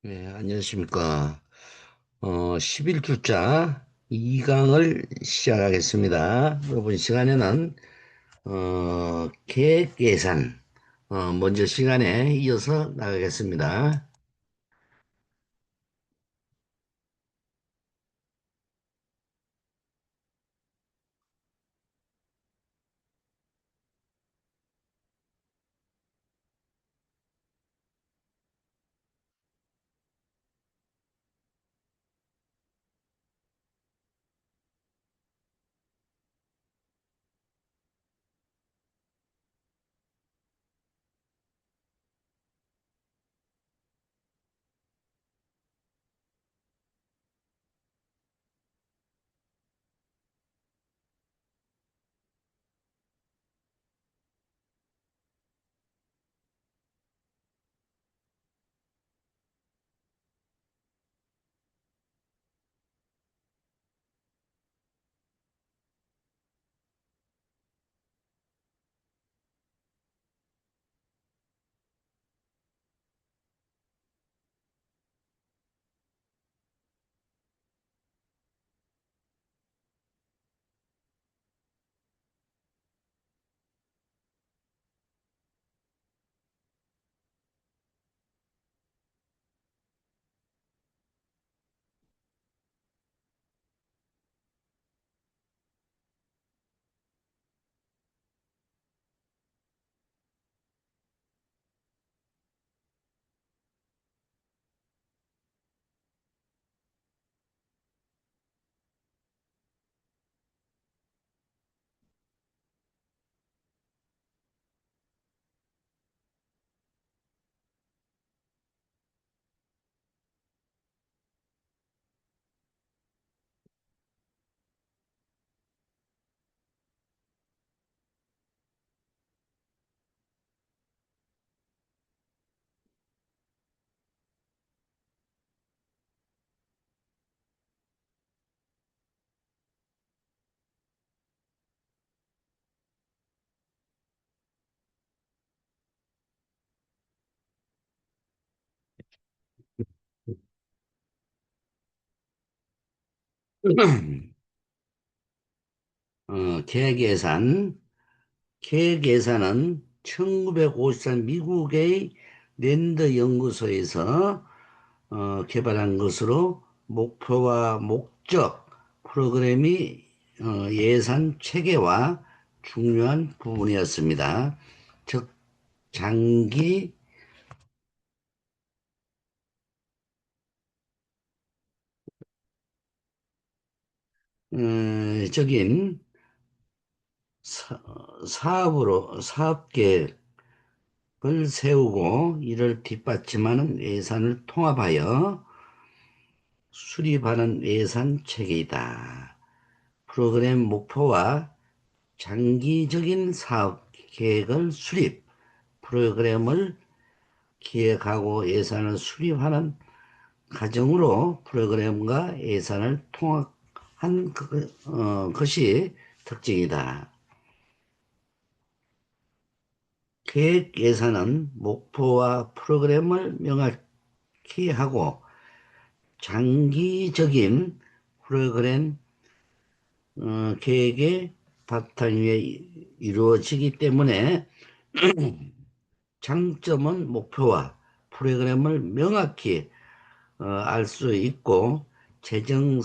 네, 안녕하십니까. 11주자 2강을 시작하겠습니다. 이번 시간에는, 계획 예산, 먼저 시간에 이어서 나가겠습니다. 계획 예산. 계획 예산은 1953 미국의 랜드 연구소에서 개발한 것으로 목표와 목적, 프로그램이 예산 체계와 중요한 부분이었습니다. 즉, 장기적인 사업 계획을 세우고 이를 뒷받침하는 예산을 통합하여 수립하는 예산 체계이다. 프로그램 목표와 장기적인 사업 계획을 수립, 프로그램을 기획하고 예산을 수립하는 과정으로 프로그램과 예산을 통합한 것이 특징이다. 계획 예산은 목표와 프로그램을 명확히 하고 장기적인 프로그램 계획의 바탕 위에 이루어지기 때문에 장점은 목표와 프로그램을 명확히 알 수 있고 재정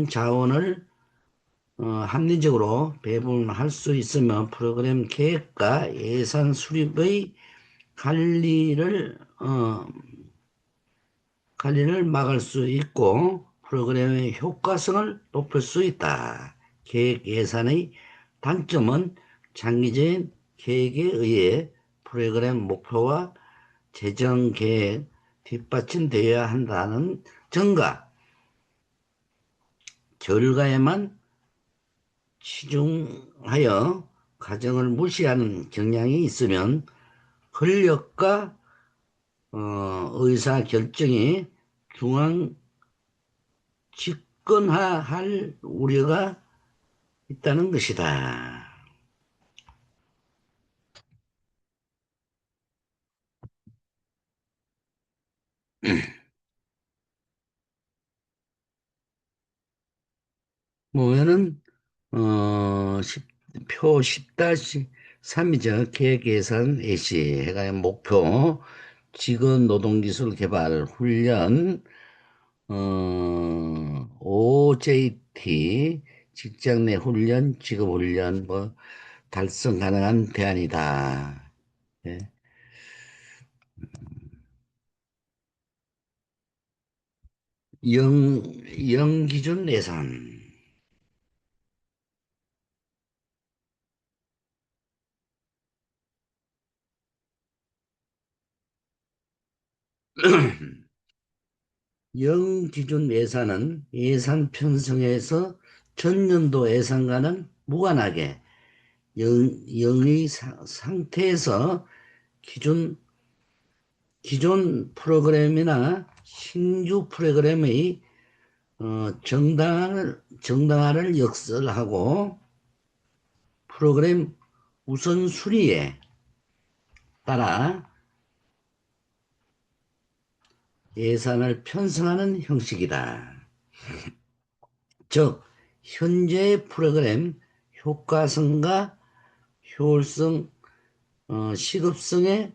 자원을 합리적으로 배분할 수 있으면 프로그램 계획과 예산 수립의 관리를 어, 관리를 막을 수 있고 프로그램의 효과성을 높일 수 있다. 계획 예산의 단점은 장기적인 계획에 의해 프로그램 목표와 재정 계획 뒷받침되어야 한다는 점과 결과에만 치중하여 과정을 무시하는 경향이 있으면 권력과 의사 결정이 중앙 집권화할 우려가 있다는 것이다. 보면은 표 10-3이죠. 계획 예산 예시 해가 목표 직원 노동기술 개발 훈련 OJT 직장 내 훈련 직업 훈련 뭐 달성 가능한 대안이다. 예. 영, 영 기준 예산. 영 기준 예산은 예산 편성에서 전년도 예산과는 무관하게 영의 상태에서 기존, 기존 프로그램이나 신규 프로그램의 정당화를 역설하고 프로그램 우선순위에 따라 예산을 편성하는 형식이다. 즉, 현재 프로그램 효과성과 효율성, 시급성에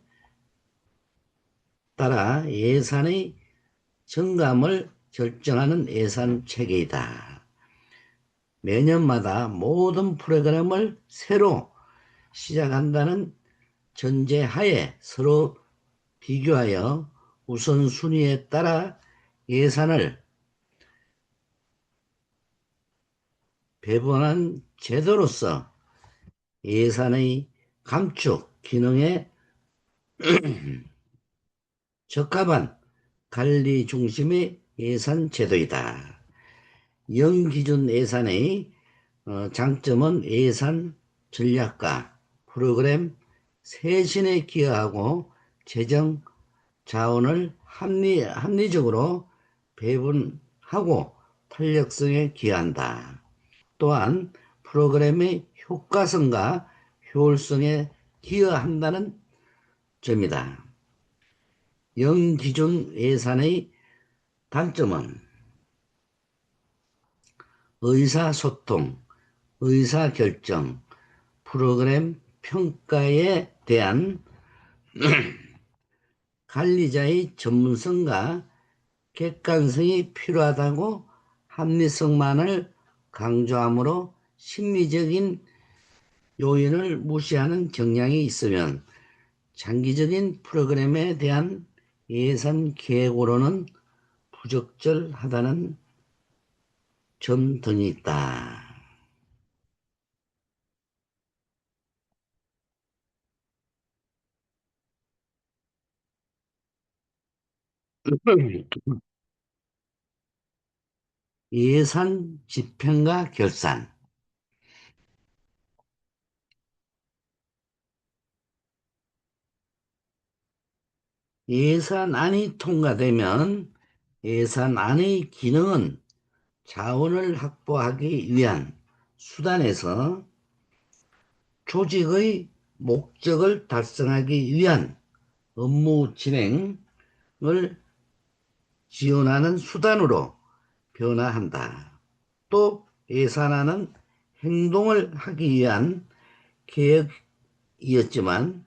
따라 예산의 정감을 결정하는 예산 체계이다. 매년마다 모든 프로그램을 새로 시작한다는 전제하에 서로 비교하여 우선순위에 따라 예산을 배분한 제도로서 예산의 감축 기능에 적합한 관리 중심의 예산 제도이다. 영기준 예산의 장점은 예산 전략과 프로그램 쇄신에 기여하고 재정 자원을 합리적으로 배분하고 탄력성에 기여한다. 또한 프로그램의 효과성과 효율성에 기여한다는 점이다. 영기준 예산의 단점은 의사소통, 의사결정, 프로그램 평가에 대한 관리자의 전문성과 객관성이 필요하다고 합리성만을 강조하므로 심리적인 요인을 무시하는 경향이 있으면 장기적인 프로그램에 대한 예산 계획으로는 부적절하다는 점 등이 있다. 예산 집행과 결산. 예산안이 통과되면 예산안의 기능은 자원을 확보하기 위한 수단에서 조직의 목적을 달성하기 위한 업무 진행을 지원하는 수단으로 변화한다. 또 예산안은 행동을 하기 위한 계획이었지만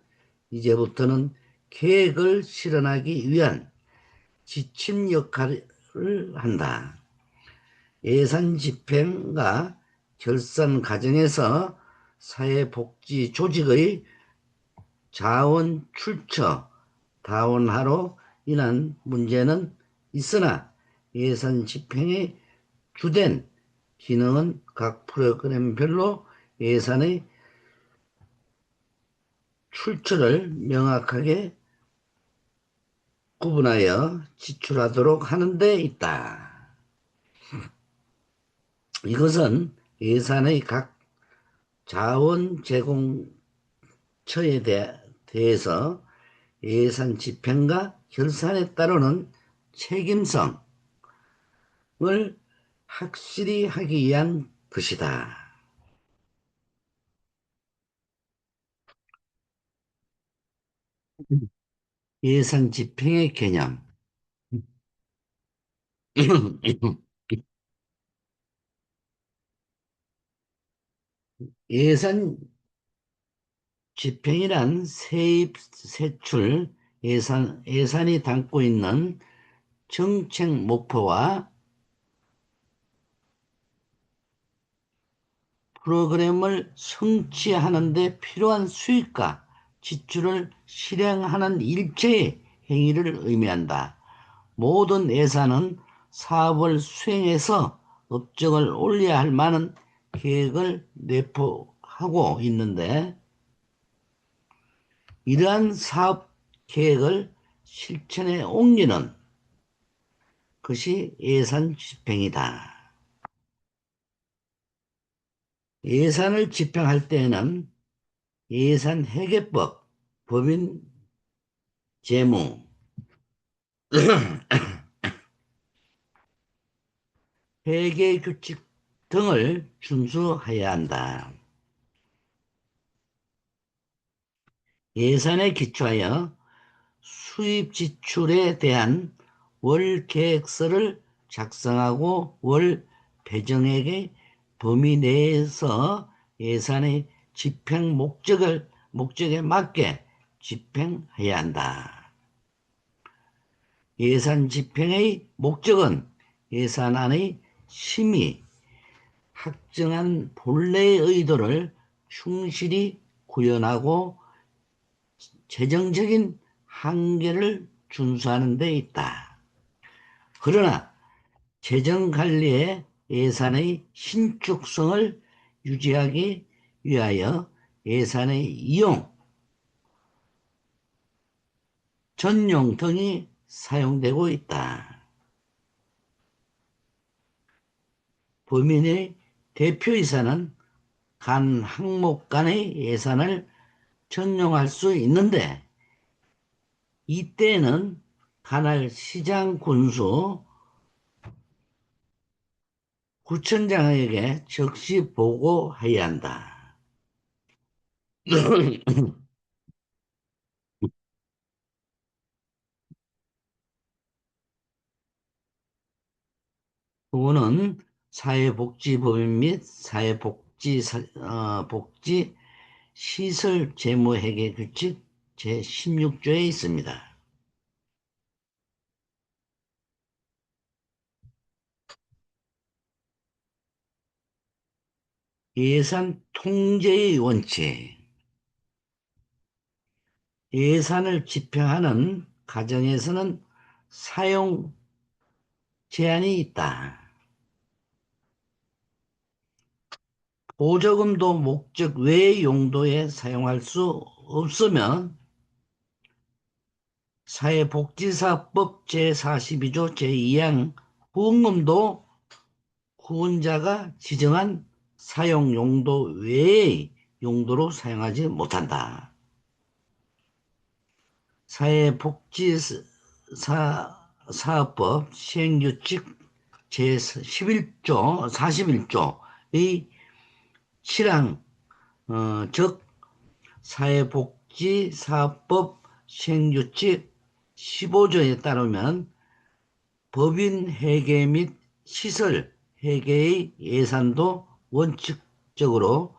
이제부터는 계획을 실현하기 위한 지침 역할을 한다. 예산 집행과 결산 과정에서 사회복지 조직의 자원 출처, 다원화로 인한 문제는 있으나 예산 집행의 주된 기능은 각 프로그램별로 예산의 출처를 명확하게 구분하여 지출하도록 하는 데 있다. 이것은 예산의 각 자원 제공처에 대해서 예산 집행과 결산에 따르는 책임성을 확실히 하기 위한 것이다. 예산 집행의 개념. 예산 집행이란 세입, 세출, 예산이 담고 있는 정책 목표와 프로그램을 성취하는 데 필요한 수익과 지출을 실행하는 일체의 행위를 의미한다. 모든 예산은 사업을 수행해서 업적을 올려야 할 만한 계획을 내포하고 있는데, 이러한 사업 계획을 실천에 옮기는 것이 예산 집행이다. 예산을 집행할 때에는 예산회계법, 법인 재무, 회계규칙 등을 준수해야 한다. 예산에 기초하여 수입 지출에 대한 월 계획서를 작성하고 월 배정액의 범위 내에서 예산의 집행 목적에 맞게 집행해야 한다. 예산 집행의 목적은 예산안의 심의, 확정한 본래의 의도를 충실히 구현하고 재정적인 한계를 준수하는 데 있다. 그러나 재정관리의 예산의 신축성을 유지하기 위하여 예산의 이용, 전용 등이 사용되고 있다. 범인의 대표이사는 간 항목 간의 예산을 전용할 수 있는데, 이때는 관할 시장 군수 구청장에게 즉시 보고해야 한다. 그거는 사회복지법인 및 복지 시설 재무회계 규칙 제16조에 있습니다. 예산 통제의 원칙. 예산을 집행하는 과정에서는 사용 제한이 있다. 보조금도 목적 외의 용도에 사용할 수 없으면 사회복지사법 제42조 제2항 후원금도 후원자가 지정한 사용 용도 외의 용도로 사용하지 못한다. 사회복지사업법 시행규칙 제11조 41조의 7항, 즉 사회복지사업법 시행규칙 15조에 따르면 법인 회계 및 시설 회계의 예산도 원칙적으로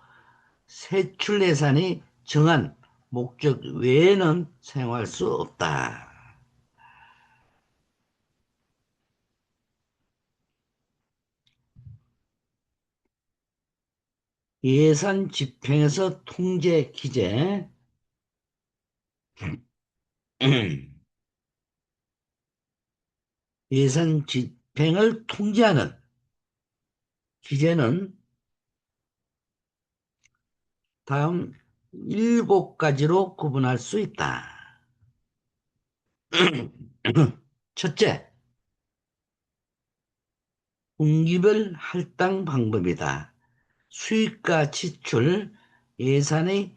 세출 예산이 정한 목적 외에는 사용할 수 없다. 예산 집행에서 통제 기재. 예산 집행을 통제하는 기재는 다음 7가지로 구분할 수 있다. 첫째, 분기별 할당 방법이다. 수익과 지출, 예산의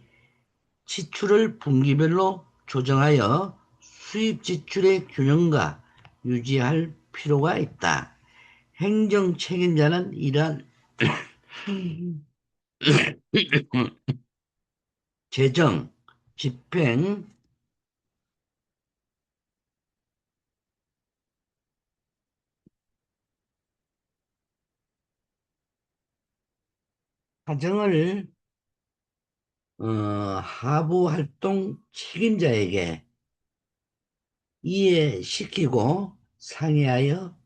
지출을 분기별로 조정하여 수입 지출의 균형과 유지할 필요가 있다. 행정 책임자는 이러한 재정, 집행, 사정을 하부 활동 책임자에게 이해시키고 상의하여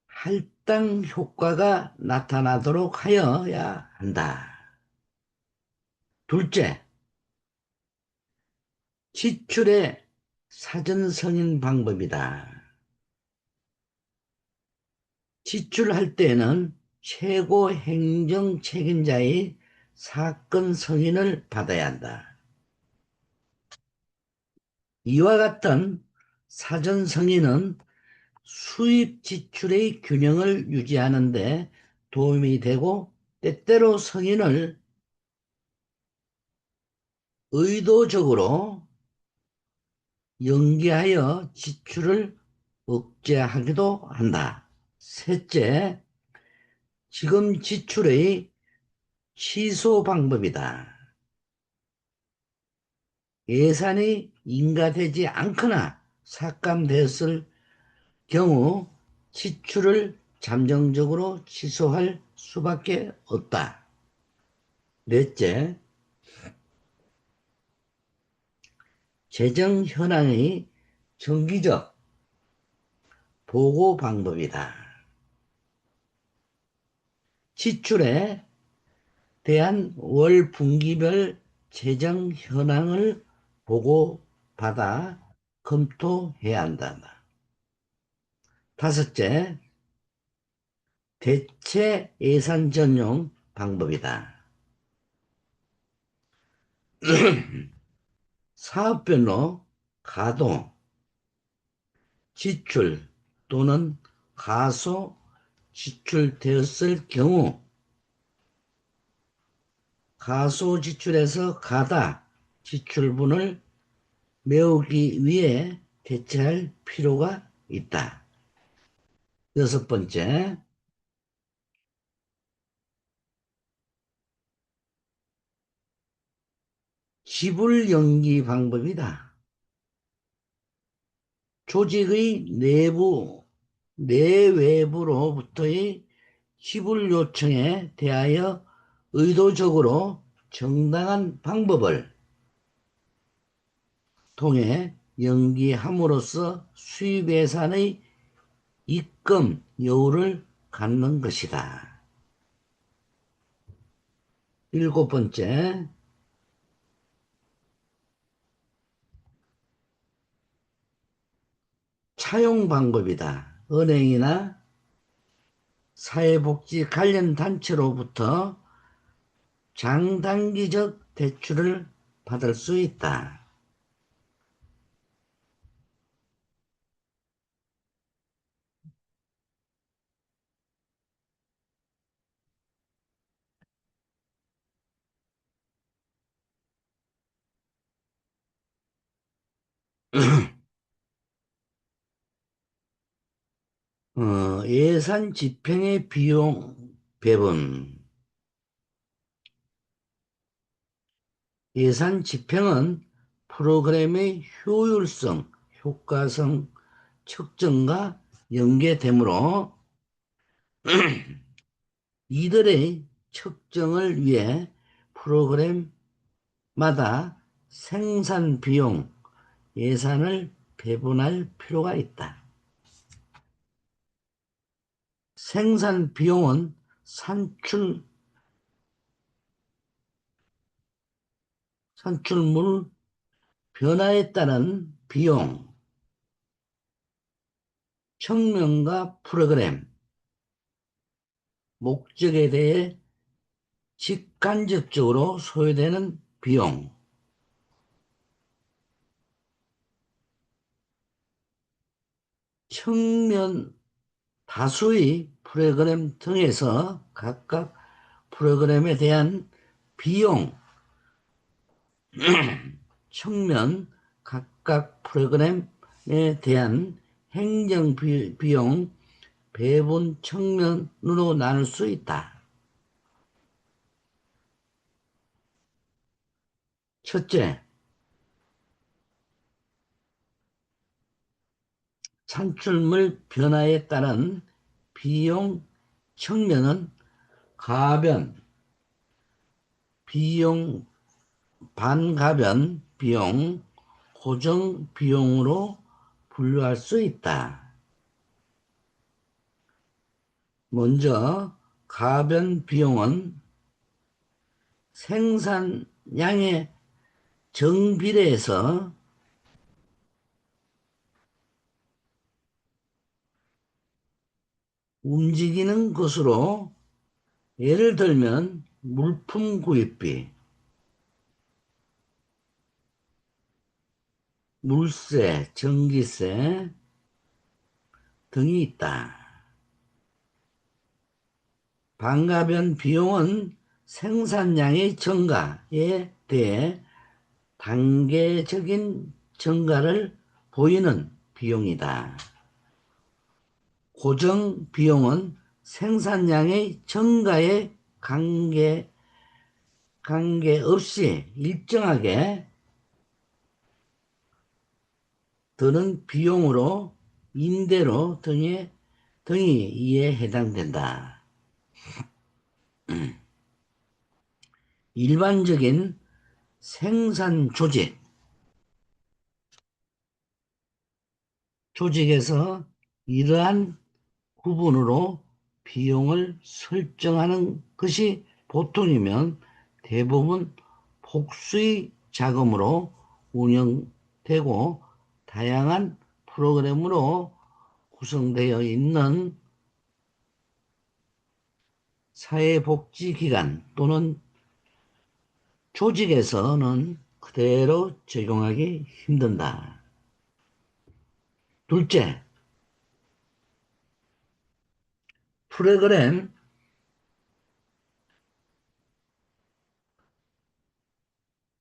할당 효과가 나타나도록 하여야 한다. 둘째, 지출의 사전 승인 방법이다. 지출할 때에는 최고 행정 책임자의 사건 승인을 받아야 한다. 이와 같은 사전 승인은 수입 지출의 균형을 유지하는 데 도움이 되고, 때때로 승인을 의도적으로 연기하여 지출을 억제하기도 한다. 셋째, 지금 지출의 취소 방법이다. 예산이 인가되지 않거나 삭감되었을 경우 지출을 잠정적으로 취소할 수밖에 없다. 넷째, 재정 현황의 정기적 보고 방법이다. 지출에 대한 월 분기별 재정 현황을 보고받아 검토해야 한다. 다섯째, 대체 예산 전용 방법이다. 사업별로 가동, 지출 또는 가소 지출되었을 경우 가소 지출에서 가다 지출분을 메우기 위해 대체할 필요가 있다. 여섯 번째, 지불 연기 방법이다. 조직의 내외부로부터의 지불 요청에 대하여 의도적으로 정당한 방법을 통해 연기함으로써 수입 예산의 입금 여유를 갖는 것이다. 일곱 번째, 차용 방법이다. 은행이나 사회복지 관련 단체로부터 장단기적 대출을 받을 수 있다. 예산 집행의 비용 배분. 예산 집행은 프로그램의 효율성, 효과성 측정과 연계되므로 이들의 측정을 위해 프로그램마다 생산 비용 예산을 배분할 필요가 있다. 생산 비용은 산출물 변화에 따른 비용, 청명과 프로그램, 목적에 대해 직간접적으로 소요되는 비용, 측면 다수의 프로그램 등에서 각각 프로그램에 대한 비용, 측면 각각 프로그램에 대한 행정 비용 배분 측면으로 나눌 수 있다. 첫째, 산출물 변화에 따른 비용 측면은 가변, 비용, 반가변 비용, 고정 비용으로 분류할 수 있다. 먼저 가변 비용은 생산량의 정비례해서 움직이는 것으로, 예를 들면 물품 구입비, 물세, 전기세 등이 있다. 반가변 비용은 생산량의 증가에 대해 단계적인 증가를 보이는 비용이다. 고정 비용은 생산량의 증가에 관계없이 일정하게 드는 비용으로 임대료 등이 이에 해당된다. 일반적인 생산 조직에서 이러한 구분으로 비용을 설정하는 것이 보통이면, 대부분 복수의 자금으로 운영되고 다양한 프로그램으로 구성되어 있는 사회복지기관 또는 조직에서는 그대로 적용하기 힘든다. 둘째, 프로그램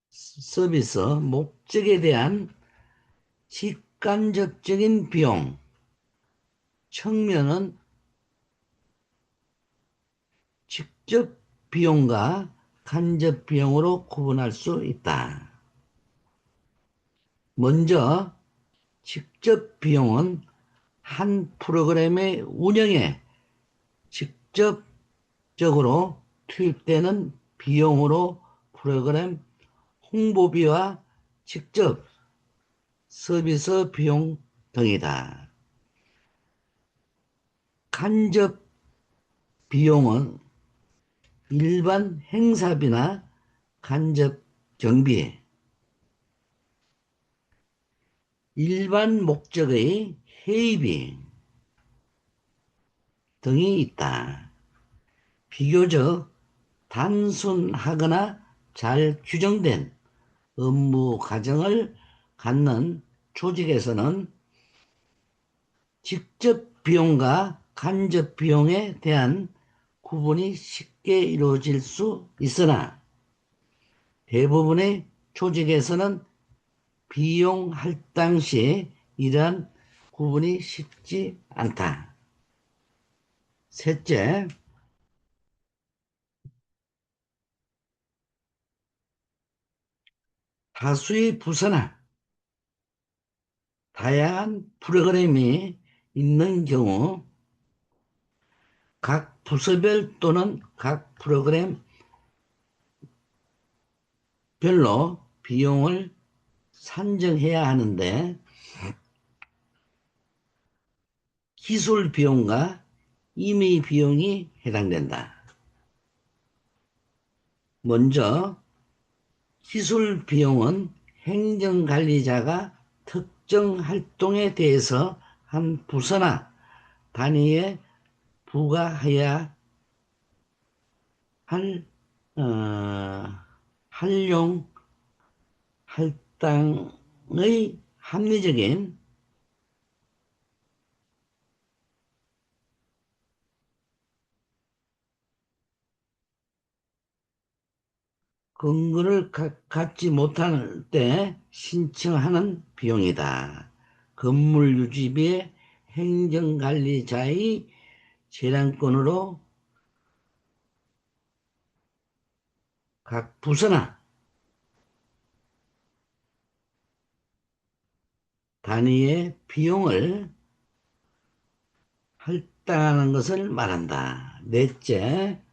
서비스 목적에 대한 직간접적인 비용 측면은 직접 비용과 간접 비용으로 구분할 수 있다. 먼저 직접 비용은 한 프로그램의 운영에 직접적으로 투입되는 비용으로 프로그램 홍보비와 직접 서비스 비용 등이다. 간접 비용은 일반 행사비나 간접 경비, 일반 목적의 회의비 등이 있다. 비교적 단순하거나 잘 규정된 업무 과정을 갖는 조직에서는 직접 비용과 간접 비용에 대한 구분이 쉽게 이루어질 수 있으나, 대부분의 조직에서는 비용 할당 시 이러한 구분이 쉽지 않다. 셋째, 다수의 부서나 다양한 프로그램이 있는 경우 각 부서별 또는 각 프로그램별로 비용을 산정해야 하는데, 기술 비용과 임의 비용이 해당된다. 먼저 기술 비용은 행정관리자가 특정 활동에 대해서 한 부서나 단위에 부과해야 할 활용 할당의 합리적인 근거를 갖지 못할 때 신청하는 비용이다. 건물 유지비의 행정관리자의 재량권으로 각 부서나 단위의 비용을 할당하는 것을 말한다. 넷째,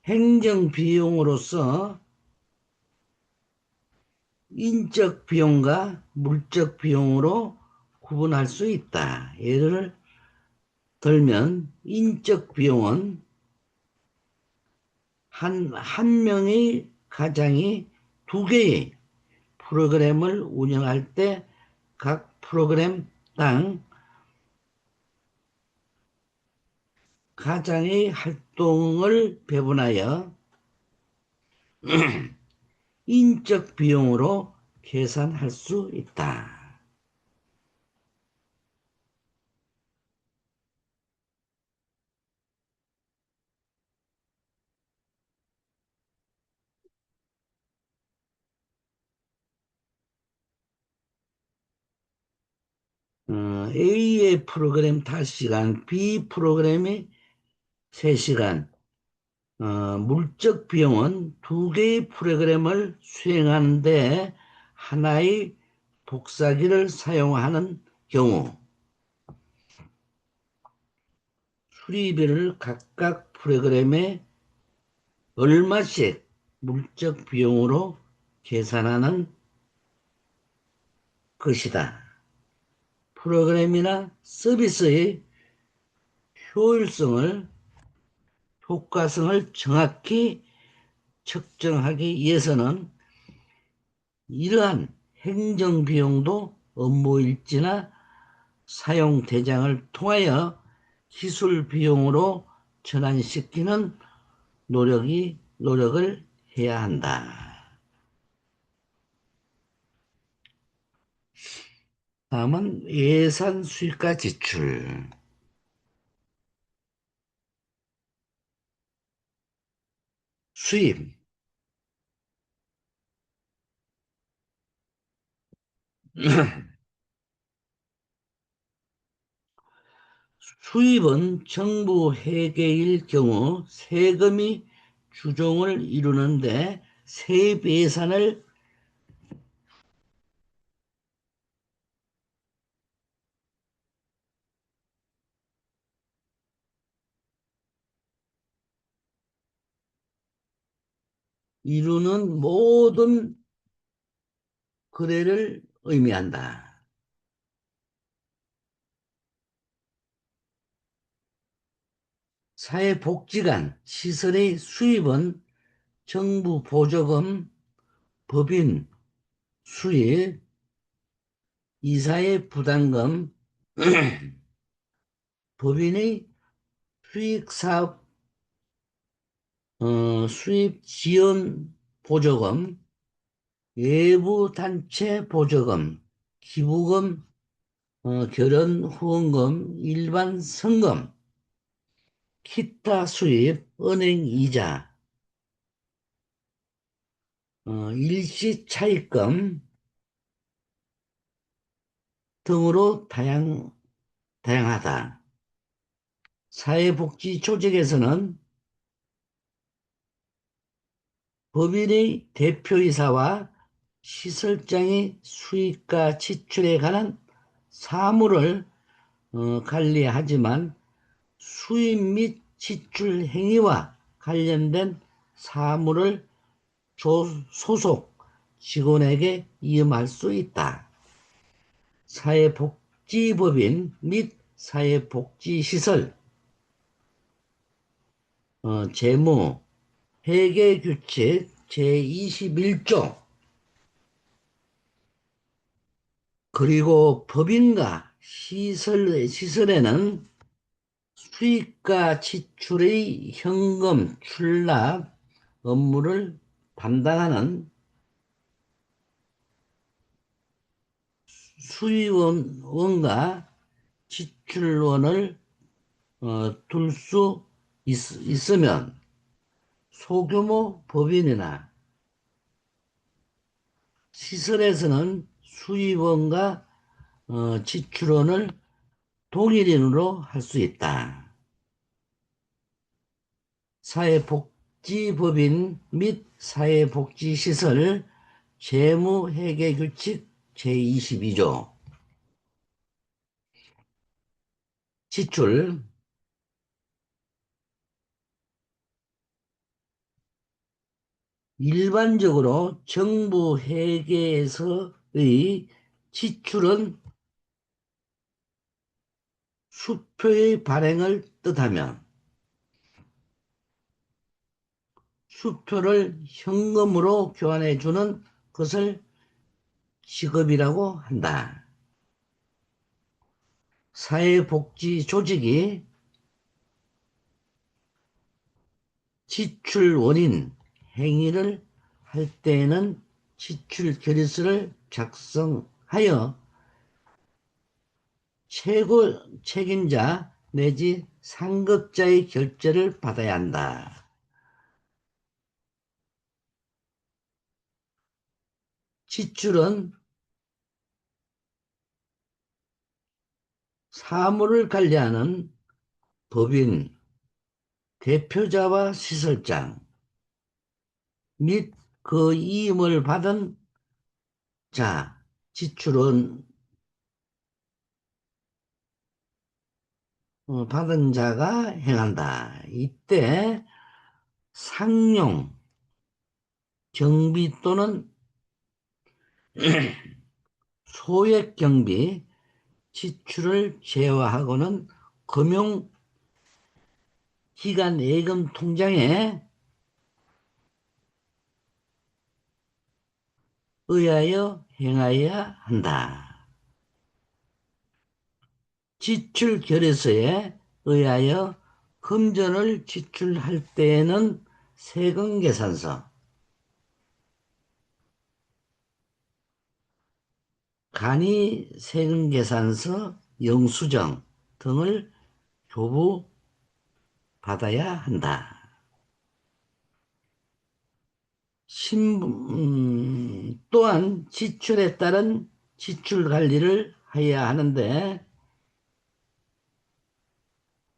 행정 비용으로서 인적 비용과 물적 비용으로 구분할 수 있다. 예를 들면 인적 비용은 한 명의 가장이 두 개의 프로그램을 운영할 때 각 프로그램당 가장의 활동을 배분하여 인적 비용으로 계산할 수 있다. A의 프로그램 5시간, B 프로그램이 3시간, 물적 비용은 두 개의 프로그램을 수행하는데 하나의 복사기를 사용하는 경우 수리비를 각각 프로그램에 얼마씩 물적 비용으로 계산하는 것이다. 프로그램이나 서비스의 효율성을, 효과성을 정확히 측정하기 위해서는 이러한 행정비용도 업무일지나 사용 대장을 통하여 기술 비용으로 전환시키는 노력을 해야 한다. 다음은 예산 수익과 지출. 수입. 수입은 정부 회계일 경우 세금이 주종을 이루는데 세입 예산을 이루는 모든 거래를 의미한다. 사회복지관 시설의 수입은 정부 보조금, 법인 수입, 이사의 부담금, 법인의 수익사업, 수입 지원 보조금, 외부 단체 보조금, 기부금, 결혼 후원금, 일반 성금, 기타 수입, 은행 이자, 일시 차입금 등으로 다양하다. 사회복지 조직에서는 법인의 대표이사와 시설장의 수익과 지출에 관한 사무를 관리하지만 수입 및 지출 행위와 관련된 사무를 소속 직원에게 위임할 수 있다. 사회복지법인 및 사회복지시설, 재무, 회계규칙 제21조 그리고 법인과 시설에는 수익과 지출의 현금 출납 업무를 담당하는 수입원과 지출원을 둘 수 있으면 소규모 법인이나 시설에서는 수입원과 지출원을 동일인으로 할 수 있다. 사회복지법인 및 사회복지시설 재무회계규칙 제22조 지출 일반적으로 정부 회계에서의 지출은 수표의 발행을 뜻하면 수표를 현금으로 교환해 주는 것을 지급이라고 한다. 사회복지 조직이 지출 원인 행위를 할 때에는 지출 결의서를 작성하여 최고 책임자 내지 상급자의 결재를 받아야 한다. 지출은 사물을 관리하는 법인, 대표자와 시설장 및 그 이임을 받은 자, 지출은 받은 자가 행한다. 이때 상용, 경비 또는 소액 경비 지출을 제외하고는 금융기관 예금 통장에 의하여 행하여야 한다. 지출 결의서에 의하여 금전을 지출할 때에는 세금계산서, 간이 세금계산서, 영수증 등을 교부받아야 한다. 또한 지출에 따른 지출 관리를 해야 하는데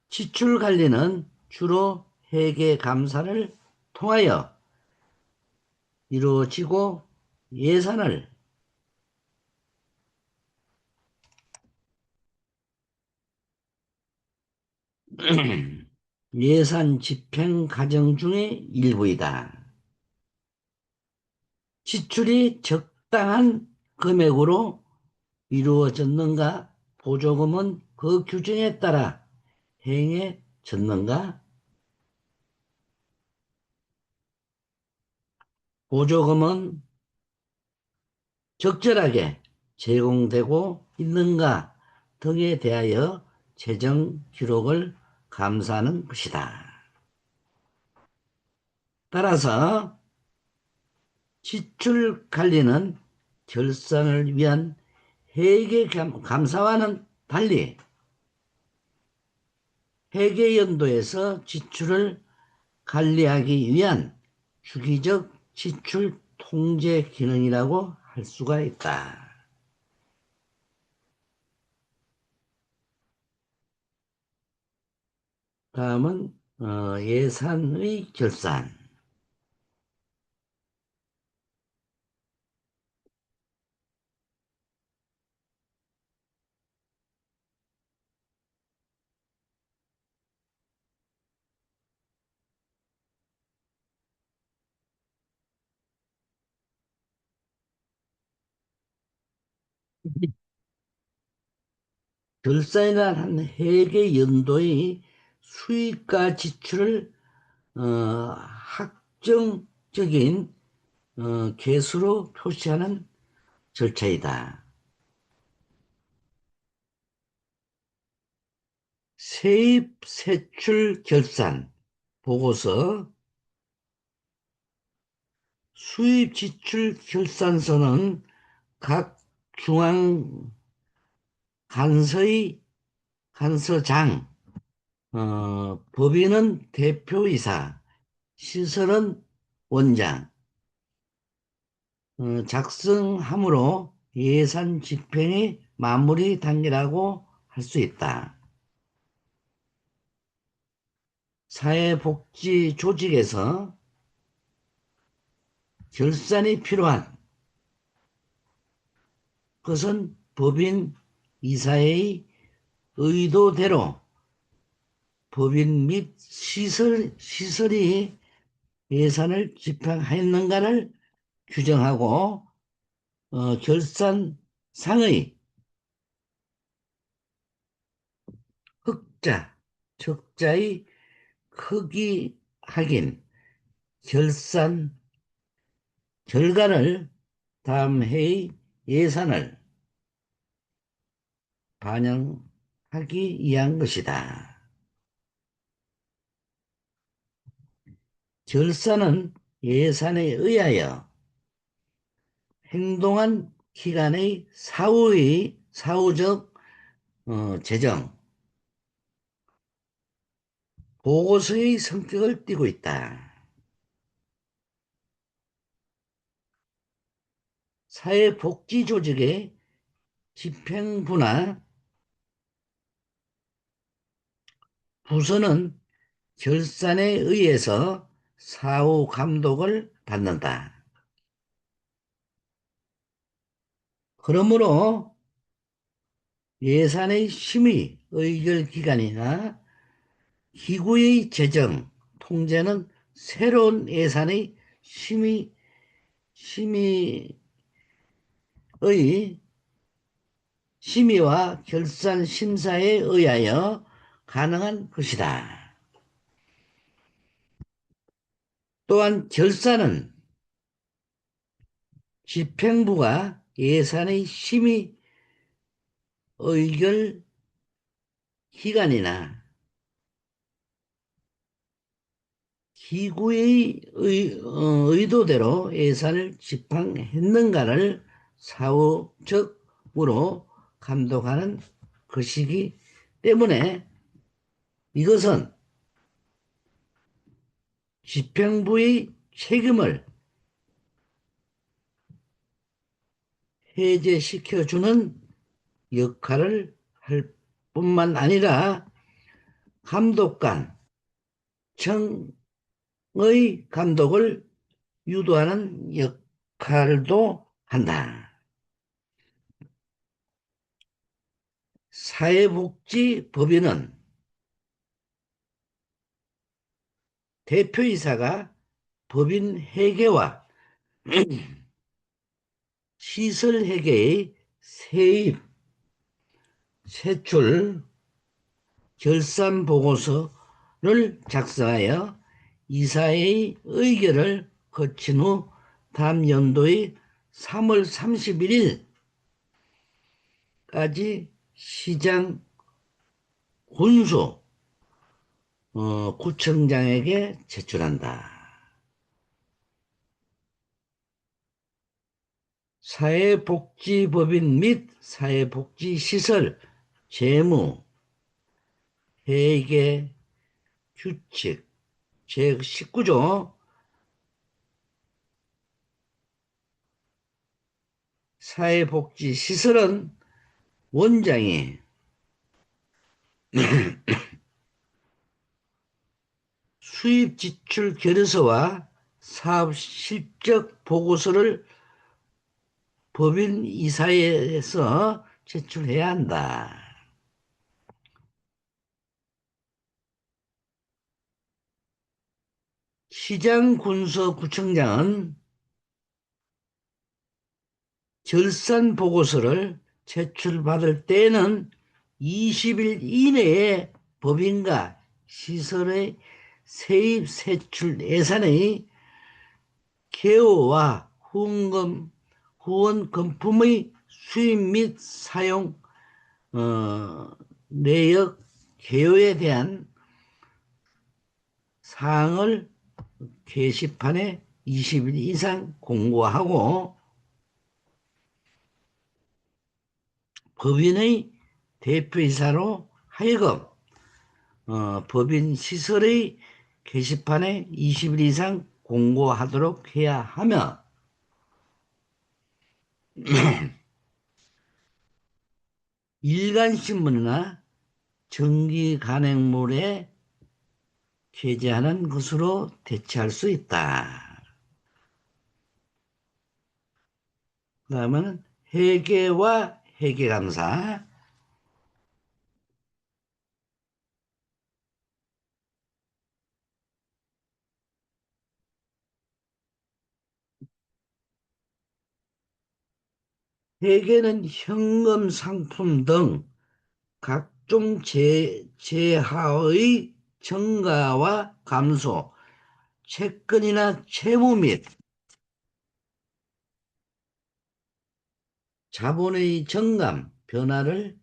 지출 관리는 주로 회계 감사를 통하여 이루어지고 예산을 예산 집행 과정 중의 일부이다. 지출이 적당한 금액으로 이루어졌는가, 보조금은 그 규정에 따라 행해졌는가, 보조금은 적절하게 제공되고 있는가 등에 대하여 재정 기록을 감사하는 것이다. 따라서 지출 관리는 결산을 위한 회계 감사와는 달리 회계 연도에서 지출을 관리하기 위한 주기적 지출 통제 기능이라고 할 수가 있다. 다음은 예산의 결산. 결산이란 회계 연도의 수익과 지출을 학정적인 개수로 표시하는 절차이다. 세입 세출 결산 보고서, 수입 지출 결산서는 각 중앙 간서의 간서장, 법인은 대표이사, 시설은 원장, 작성함으로 예산 집행의 마무리 단계라고 할 수 있다. 사회복지 조직에서 결산이 필요한 것은 법인 이사의 의도대로 법인 및 시설이 예산을 집행했는가를 규정하고 결산상의 흑자, 적자의 크기 확인, 결산 결과를 다음 해의 예산을 반영하기 위한 것이다. 결산은 예산에 의하여 행동한 기간의 사후적 재정, 보고서의 성격을 띠고 있다. 사회복지조직의 집행부나 부서는 결산에 의해서 사후 감독을 받는다. 그러므로 예산의 심의, 의결 기간이나 기구의 재정, 통제는 새로운 예산의 심의의 심의와 결산 심사에 의하여 가능한 것이다. 또한 결산은 집행부가 예산의 심의, 의결 기간이나 기구의 의도대로 예산을 집행했는가를 사후적으로 감독하는 것이기 때문에 이것은 집행부의 책임을 해제시켜주는 역할을 할 뿐만 아니라 감독관, 청의 감독을 유도하는 역할도 한다. 사회복지법인은 대표이사가 법인 회계와 시설 회계의 세입, 세출, 결산 보고서를 작성하여 이사의 의결을 거친 후 다음 연도의 3월 31일까지 시장 군수 구청장에게 제출한다. 사회복지법인 및 사회복지시설 재무, 회계, 규칙 제19조 사회복지시설은 원장이 수입 지출 결의서와 사업 실적 보고서를 법인 이사회에서 제출해야 한다. 시장군수구청장은 결산 보고서를 제출받을 때에는 20일 이내에 법인과 시설의 세입 세출 예산의 개요와 후원 금품의 수입 및 사용 내역 개요에 대한 사항을 게시판에 20일 이상 공고하고 법인의 대표이사로 하여금 법인 시설의 게시판에 20일 이상 공고하도록 해야 하며 일간신문이나 정기 간행물에 게재하는 것으로 대체할 수 있다. 그 다음은 회계와 회계감사. 회계는 현금 상품 등 각종 재화의 증가와 감소, 채권이나 채무 및 자본의 증감, 변화를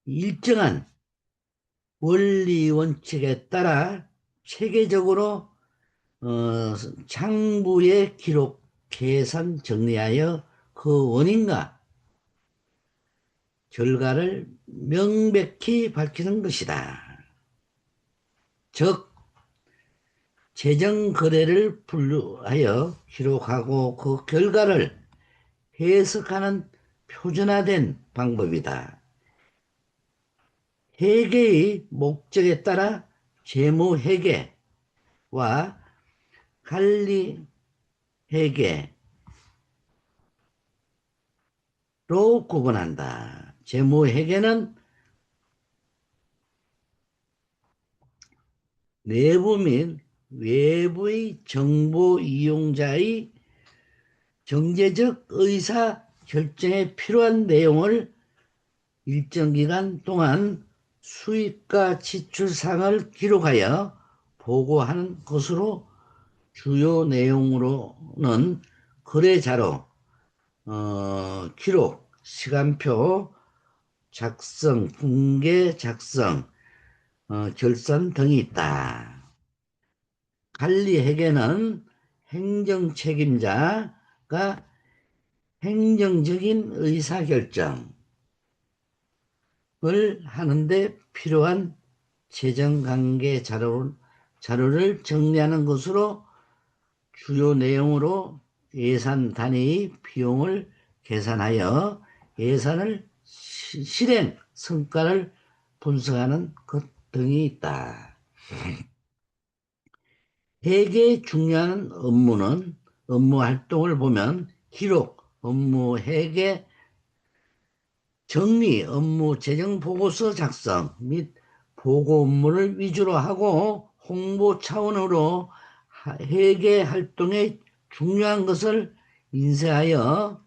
일정한 원리 원칙에 따라 체계적으로 장부에 기록, 계산, 정리하여 그 원인과 결과를 명백히 밝히는 것이다. 즉, 재정 거래를 분류하여 기록하고 그 결과를 해석하는 표준화된 방법이다. 회계의 목적에 따라 재무 회계와 관리 회계로 구분한다. 재무 회계는 내부 및 외부의 정보 이용자의 경제적 의사 결정에 필요한 내용을 일정 기간 동안 수입과 지출상을 기록하여 보고하는 것으로, 주요 내용으로는 거래자료, 기록, 시간표 작성, 분계 작성, 결산 등이 있다. 관리회계는 행정 책임자가 행정적인 의사결정을 하는데 필요한 재정관계 자료를 정리하는 것으로, 주요 내용으로 예산 단위의 비용을 계산하여 예산을 실행 성과를 분석하는 것 등이 있다. 회계의 중요한 업무 활동을 보면 기록, 업무 회계, 정리, 업무 재정 보고서 작성 및 보고 업무를 위주로 하고, 홍보 차원으로 회계 활동에 중요한 것을 인쇄하여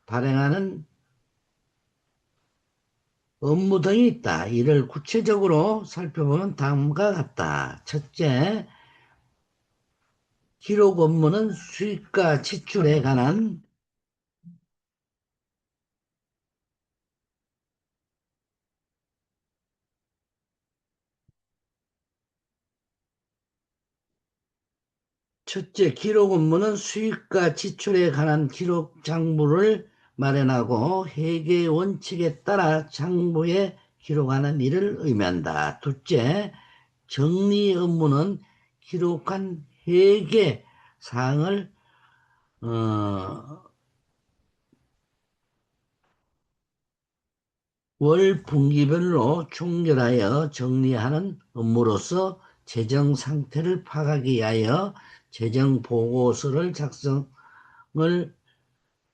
발행하는 업무 등이 있다. 이를 구체적으로 살펴보면 다음과 같다. 첫째, 기록 업무는 수입과 지출에 관한 첫째, 기록 업무는 수입과 지출에 관한 기록 장부를 마련하고 회계 원칙에 따라 장부에 기록하는 일을 의미한다. 둘째, 정리 업무는 기록한 회계 사항을 어, 월 분기별로 총결하여 정리하는 업무로서 재정 상태를 파악하기 위하여 재정 보고서를 작성을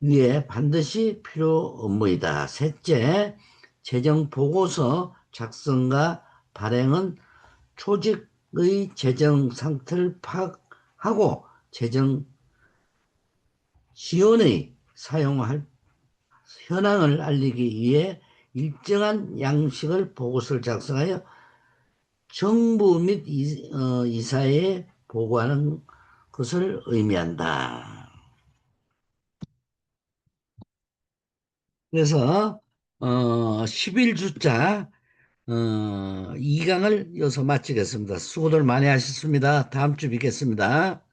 위해 반드시 필요 업무이다. 셋째, 재정 보고서 작성과 발행은 조직의 재정 상태를 파악하고 재정 지원의 사용할 현황을 알리기 위해 일정한 양식의 보고서를 작성하여 정부 및 이사회에 보고하는 것을 의미한다. 그래서 11주자 2강을 여기서 마치겠습니다. 수고들 많이 하셨습니다. 다음 주 뵙겠습니다.